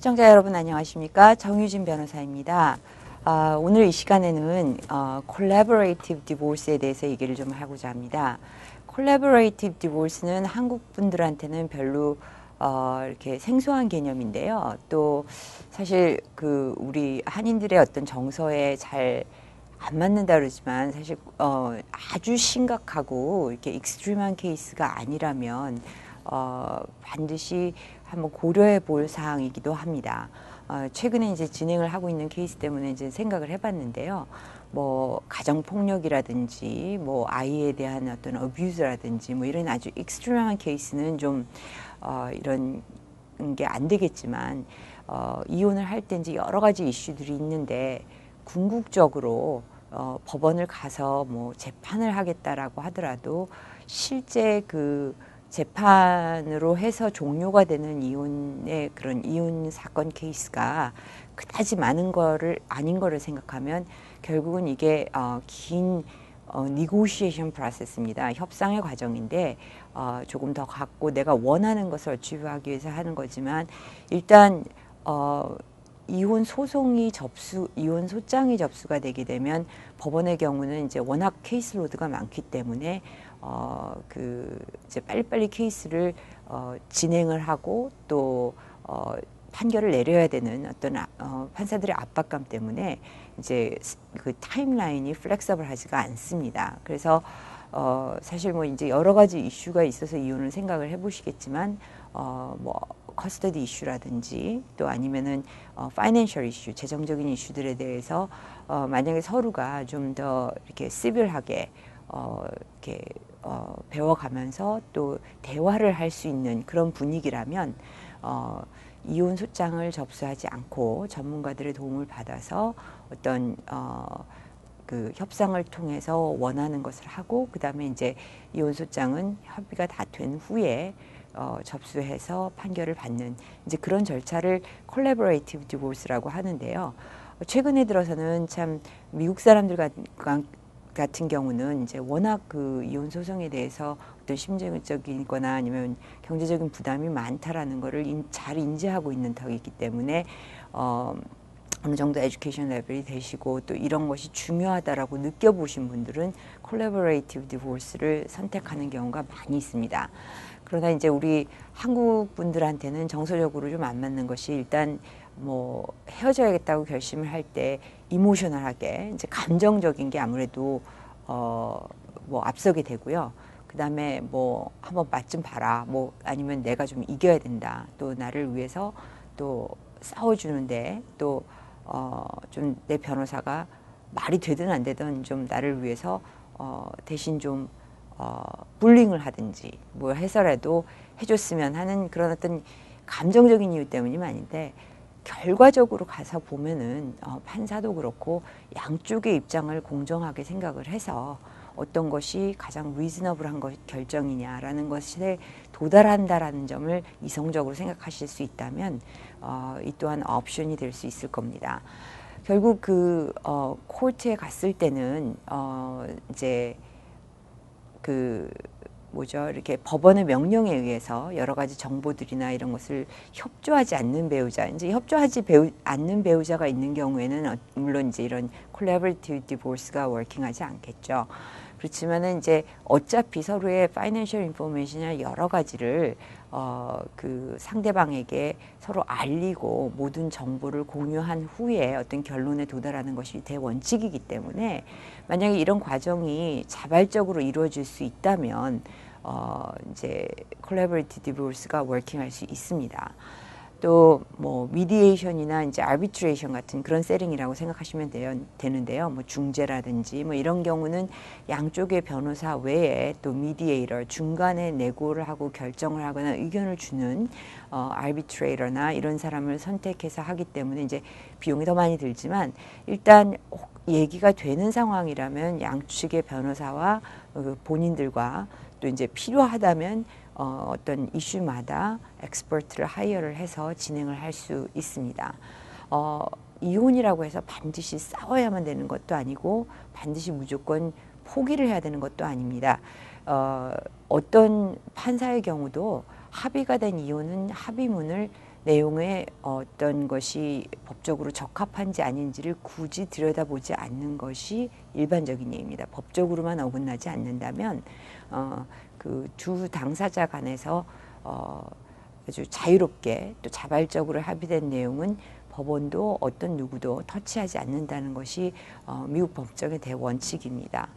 시청자 여러분 안녕하십니까? 정유진 변호사입니다. 오늘 이 시간에는 Collaborative Divorce에 대해서 얘기를 좀 하고자 합니다. Collaborative Divorce는 한국 분들한테는 별로 이렇게 생소한 개념인데요. 또 사실 우리 한인들의 어떤 정서에 잘 안 맞는다 그러지만 사실 아주 심각하고 이렇게 익스트림한 케이스가 아니라면 반드시 한번 고려해 볼 사항이기도 합니다. 최근에 이제 진행을 하고 있는 케이스 때문에 이제 생각을 해봤는데요. 뭐 가정폭력이라든지 뭐 아이에 대한 어떤 어뷰즈라든지 뭐 이런 아주 익스트림한 케이스는 좀 이런 게 안 되겠지만 이혼을 할 때 이제 여러 가지 이슈들이 있는데 궁극적으로 법원을 가서 뭐 재판을 하겠다라고 하더라도 실제 그 재판으로 해서 종료가 되는 이혼의 그런 이혼 사건 케이스가 그다지 많은 거를 아닌 거를 생각하면 결국은 이게 긴 negotiation process입니다. 협상의 과정인데 조금 더 갖고 내가 원하는 것을 어치브하기 위해서 하는 거지만 일단 이혼 소장이 접수가 되게 되면 법원의 경우는 이제 워낙 케이스 로드가 많기 때문에 이제 빨리빨리 케이스를 진행을 하고 또 판결을 내려야 되는 어떤 판사들의 압박감 때문에 이제 그 타임라인이 플렉서블하지가 않습니다. 그래서 사실 뭐 이제 여러 가지 이슈가 있어서 이혼을 생각을 해보시겠지만 뭐 커스터디 이슈라든지 또 아니면은 파이낸셜 이슈, 재정적인 이슈들에 대해서 만약에 서로가 좀 더 이렇게 시빌하게 이렇게 배워가면서 또 대화를 할 수 있는 그런 분위기라면 이혼 소장을 접수하지 않고 전문가들의 도움을 받아서 어떤 그 협상을 통해서 원하는 것을 하고 그 다음에 이제 이혼 소장은 협의가 다 된 후에 접수해서 판결을 받는 이제 그런 절차를 콜라보레이티브 디보스라고 하는데요. 최근에 들어서는 참 미국 사람들 같은 경우는 이제 워낙 그 이혼 소송에 대해서 어떤 심리적이거나 아니면 경제적인 부담이 많다라는 거를 잘 인지하고 있는 덕이기 때문에 어느 정도 에듀케이션 레벨이 되시고 또 이런 것이 중요하다라고 느껴보신 분들은 콜라보레이티브 디보스를 선택하는 경우가 많이 있습니다. 그러나 이제 우리 한국 분들한테는 정서적으로 좀 안 맞는 것이 일단 뭐 헤어져야겠다고 결심을 할 때 이모셔널하게 이제 감정적인 게 아무래도 뭐 앞서게 되고요. 그 다음에 뭐 한번 맛 좀 봐라. 뭐 아니면 내가 좀 이겨야 된다. 또 나를 위해서 또 싸워주는데 또 좀 내 변호사가 말이 되든 안 되든 좀 나를 위해서 대신 좀 불링을 하든지 뭐 해서라도 해줬으면 하는 그런 어떤 감정적인 이유 때문이 많은데 결과적으로 가서 보면은 판사도 그렇고 양쪽의 입장을 공정하게 생각을 해서 어떤 것이 가장 리즈너블한 결정이냐라는 것에 도달한다라는 점을 이성적으로 생각하실 수 있다면 이 또한 옵션이 될 수 있을 겁니다. 결국 코트에 갔을 때는 이제 이렇게 법원의 명령에 의해서 여러 가지 정보들이나 이런 것을 협조하지 않는 배우자, 이제 않는 배우자가 있는 경우에는 물론 이제 이런 collaborative divorce가 워킹하지 않겠죠. 그렇지만은 이제 어차피 서로의 파이낸셜 인포메이션이나 여러 가지를 그 상대방에게 서로 알리고 모든 정보를 공유한 후에 어떤 결론에 도달하는 것이 대원칙이기 때문에 만약에 이런 과정이 자발적으로 이루어질 수 있다면 이제 collaborative divorce가 워킹할 수 있습니다. 또 뭐 미디에이션이나 이제 아비트레이션 같은 그런 세팅이라고 생각하시면 되는데요. 뭐 중재라든지 뭐 이런 경우는 양쪽의 변호사 외에 또 미디에이터 중간에 내고를 하고 결정을 하거나 의견을 주는 아비트레이터나 이런 사람을 선택해서 하기 때문에 이제 비용이 더 많이 들지만 일단 얘기가 되는 상황이라면 양측의 변호사와 본인들과 또 이제 필요하다면 어떤 이슈마다 엑스퍼트를 하이어를 해서 진행을 할 수 있습니다. 이혼이라고 해서 반드시 싸워야만 되는 것도 아니고 반드시 무조건 포기를 해야 되는 것도 아닙니다. 어떤 판사의 경우도 합의가 된 이혼은 합의문을 내용에 어떤 것이 법적으로 적합한지 아닌지를 굳이 들여다보지 않는 것이 일반적인 예입니다. 법적으로만 어긋나지 않는다면 그 두 당사자 간에서 아주 자유롭게 또 자발적으로 합의된 내용은 법원도 어떤 누구도 터치하지 않는다는 것이 미국 법정의 대원칙입니다.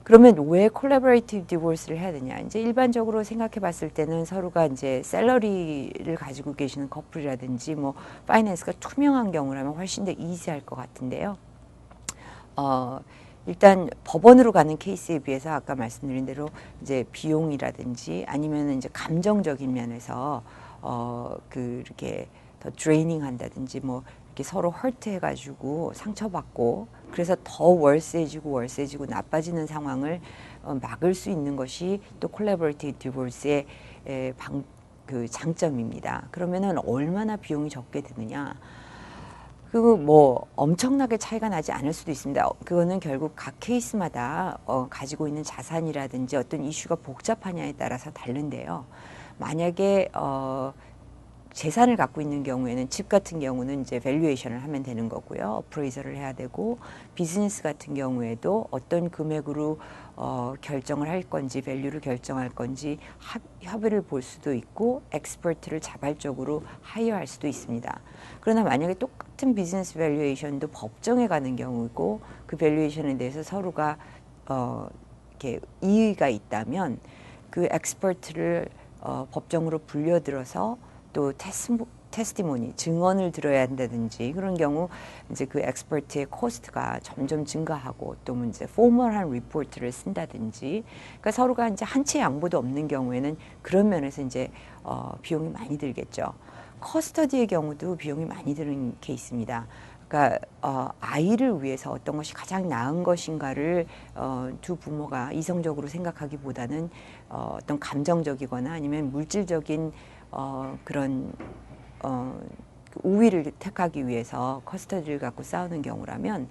그러면 왜 콜라보레이티브 디보스를 해야 되냐? 이제 일반적으로 생각해 봤을 때는 서로가 이제 샐러리를 가지고 계시는 커플이라든지 뭐 파이낸스가 투명한 경우라면 훨씬 더 이지할 것 같은데요. 일단 법원으로 가는 케이스에 비해서 아까 말씀드린 대로 이제 비용이라든지 아니면 이제 감정적인 면에서 이렇게 더 드레이닝 한다든지 뭐 이렇게 서로 헐트해가지고 상처받고 그래서 더 월세지고 나빠지는 상황을 막을 수 있는 것이 또 콜라보레이티브 디보스의 그 장점입니다. 그러면은 얼마나 비용이 적게 드느냐? 그 뭐 엄청나게 차이가 나지 않을 수도 있습니다. 그거는 결국 각 케이스마다 가지고 있는 자산이라든지 어떤 이슈가 복잡하냐에 따라서 다른데요. 만약에 재산을 갖고 있는 경우에는 집 같은 경우는 이제 밸류에이션을 하면 되는 거고요. 어프레이저를 해야 되고 비즈니스 같은 경우에도 어떤 금액으로 결정을 할 건지 밸류를 결정할 건지 협의를 볼 수도 있고 엑스퍼트를 자발적으로 하이어할 수도 있습니다. 그러나 만약에 똑같은 비즈니스 밸류에이션도 법정에 가는 경우고 그 밸류에이션에 대해서 서로가 이렇게 이의가 있다면 그 엑스퍼트를 법정으로 불려들어서 또 테스티모니 증언을 들어야 한다든지 그런 경우 이제 그 엑스퍼트의 코스트가 점점 증가하고 또 이제 포멀한 리포트를 쓴다든지 그러니까 서로가 이제 한치 양보도 없는 경우에는 그런 면에서 이제 비용이 많이 들겠죠. 커스터디의 경우도 비용이 많이 드는 케이스입니다. 그러니까 아이를 위해서 어떤 것이 가장 나은 것인가를 두 부모가 이성적으로 생각하기보다는 어떤 감정적이거나 아니면 물질적인 그런 우위를 택하기 위해서 커스터디를 갖고 싸우는 경우라면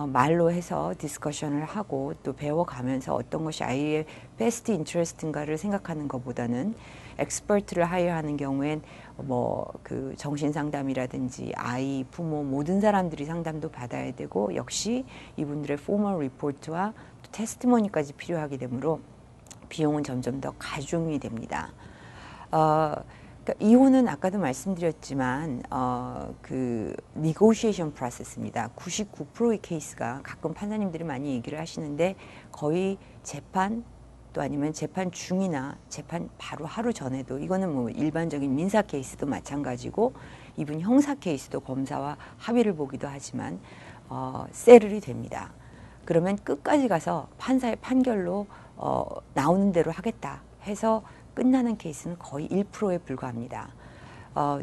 말로 해서 디스커션을 하고 또 배워가면서 어떤 것이 아이의 베스트 인트레스트인가를 생각하는 것보다는 엑스퍼트를 하이어하는 경우엔 뭐 그 정신 상담이라든지 아이, 부모 모든 사람들이 상담도 받아야 되고 역시 이분들의 포멀 리포트와 또 테스티모니까지 필요하게 되므로 비용은 점점 더 가중이 됩니다. 그러니까 이혼은 아까도 말씀드렸지만 그 negotiation process입니다. 99%의 케이스가 가끔 판사님들이 많이 얘기를 하시는데 거의 재판 또 아니면 재판 중이나 재판 바로 하루 전에도 이거는 뭐 일반적인 민사 케이스도 마찬가지고 이분 형사 케이스도 검사와 합의를 보기도 하지만 세틀이 됩니다. 그러면 끝까지 가서 판사의 판결로 나오는 대로 하겠다 해서 끝나는 케이스는 거의 1%에 불과합니다.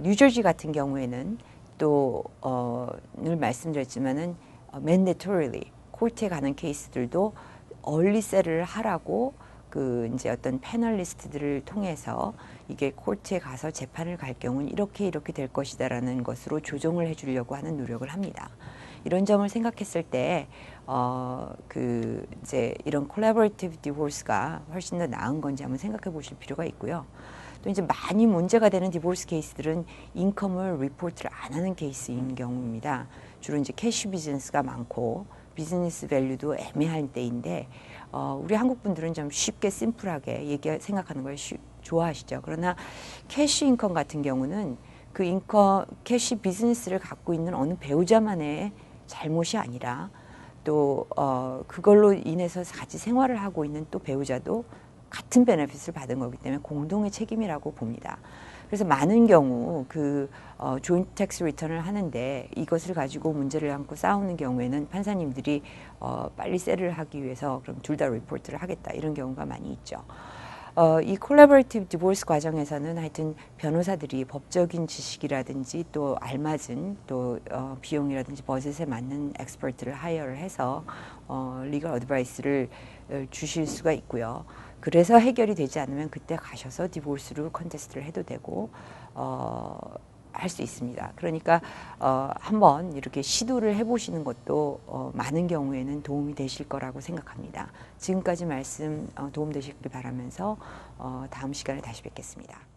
뉴저지 같은 경우에는 또 늘 말씀드렸지만은 mandatorily 코트에 가는 케이스들도 얼리 셀을 하라고 그 이제 어떤 패널리스트들을 통해서 이게 코트에 가서 재판을 갈 경우는 이렇게 될 것이다라는 것으로 조정을 해주려고 하는 노력을 합니다. 이런 점을 생각했을 때 그 이제 이런 콜라보레이티브 디보스가 훨씬 더 나은 건지 한번 생각해 보실 필요가 있고요. 또 이제 많이 문제가 되는 디보스 케이스들은 인컴을 리포트를 안 하는 케이스인 경우입니다. 주로 이제 캐시 비즈니스가 많고 비즈니스 밸류도 애매한 때인데 우리 한국 분들은 좀 쉽게 심플하게 생각하는 걸 좋아하시죠. 그러나 캐시 인컴 같은 경우는 그 인컴 캐시 비즈니스를 갖고 있는 어느 배우자만의 잘못이 아니라 또 그걸로 인해서 같이 생활을 하고 있는 또 배우자도 같은 베네핏을 받은 거기 때문에 공동의 책임이라고 봅니다. 그래서 많은 경우 그 조인트 텍스 리턴을 하는데 이것을 가지고 문제를 안고 싸우는 경우에는 판사님들이 빨리 세를 하기 위해서 그럼 둘 다 리포트를 하겠다 이런 경우가 많이 있죠. 이 콜라보레이티브 디보스 과정에서는 하여튼 변호사들이 법적인 지식이라든지 또 알맞은 또 비용이라든지 버젯에 맞는 엑스퍼트를 하이어를 해서 리걸 어드바이스를 주실 수가 있고요. 그래서 해결이 되지 않으면 그때 가셔서 디보스로 컨테스트를 해도 되고 할 수 있습니다. 그러니까 한번 이렇게 시도를 해보시는 것도 많은 경우에는 도움이 되실 거라고 생각합니다. 지금까지 말씀 도움되시길 바라면서 다음 시간에 다시 뵙겠습니다.